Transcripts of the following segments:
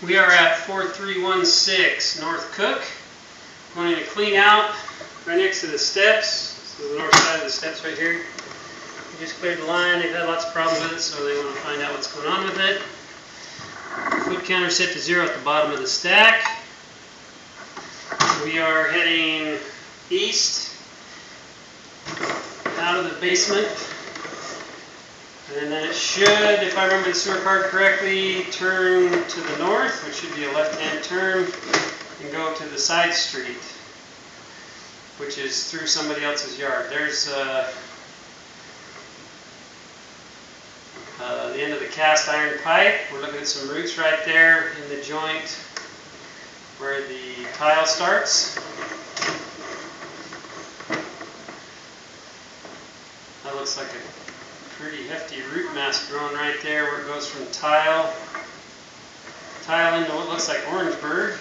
We are at 4316 North Cook. Going to clean out right next to the steps. This is the north side of the steps right here. We just cleared the line. They've had lots of problems with it, so they want to find out what's going on with it. Foot counter set to 0 at the bottom of the stack. We are heading east out of the basement. And then it should, if I remember the sewer card correctly, turn to the north, which should be a left-hand turn, and go to the side street, which is through somebody else's yard. There's the end of the cast iron pipe. We're looking at some roots right there in the joint where the tile starts. That looks like a pretty hefty root mass growing right there where it goes from tile into what looks like Orangeburg.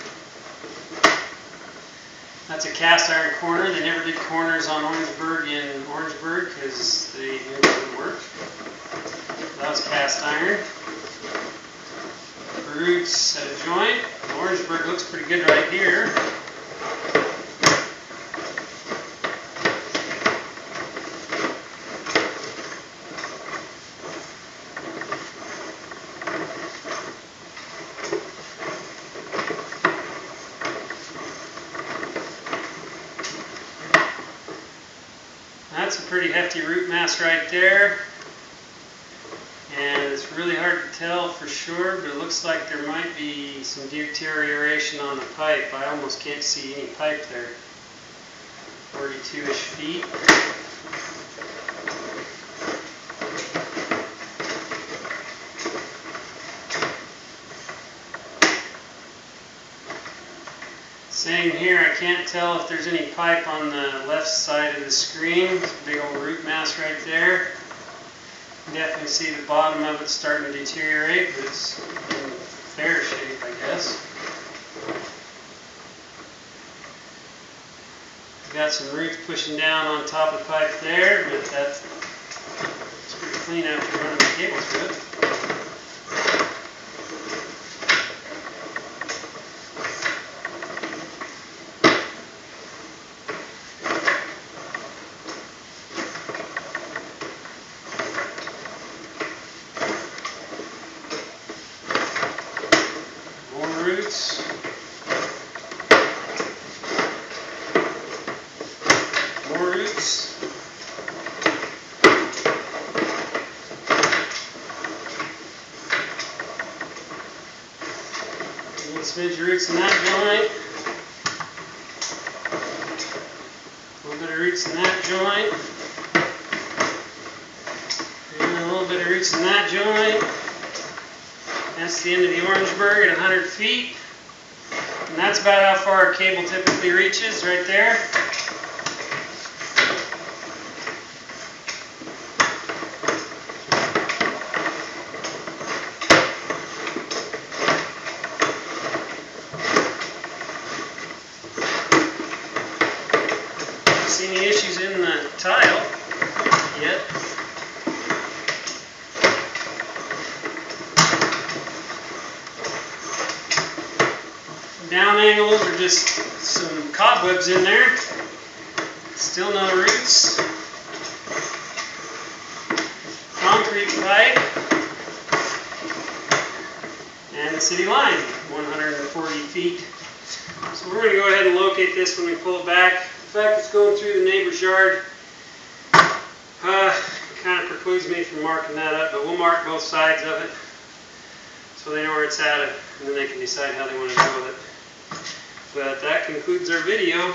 That's a cast iron corner. They never did corners on Orangeburg in Orangeburg because they knew it wouldn't work. That was cast iron. Roots at a joint. Orangeburg looks pretty good right here. That's a pretty hefty root mass right there, and it's really hard to tell for sure, but it looks like there might be some deterioration on the pipe. I almost can't see any pipe there. 42-ish feet. Same here, I can't tell if there's any pipe on the left side of the screen. Big old root mass right there. You can definitely see the bottom of it starting to deteriorate, but it's in fair shape, I guess. We've got some roots pushing down on top of the pipe there, but it's pretty clean after running the cable through it. Roots. More roots. A little smidge of roots in that joint. A little bit of roots in that joint. And a little bit of roots in that joint. That's the end of the Orangeburg at 100 feet. And that's about how far our cable typically reaches, right there. Don't see any issues in the tile yet. Down angles are just some cobwebs in there. Still no roots. Concrete pipe. And the city line, 140 feet. So we're going to go ahead and locate this when we pull it back. In fact, it's going through the neighbor's yard. It kind of precludes me from marking that up, but we'll mark both sides of it so they know where it's at, and then they can decide how they want to go with it. But that concludes our video.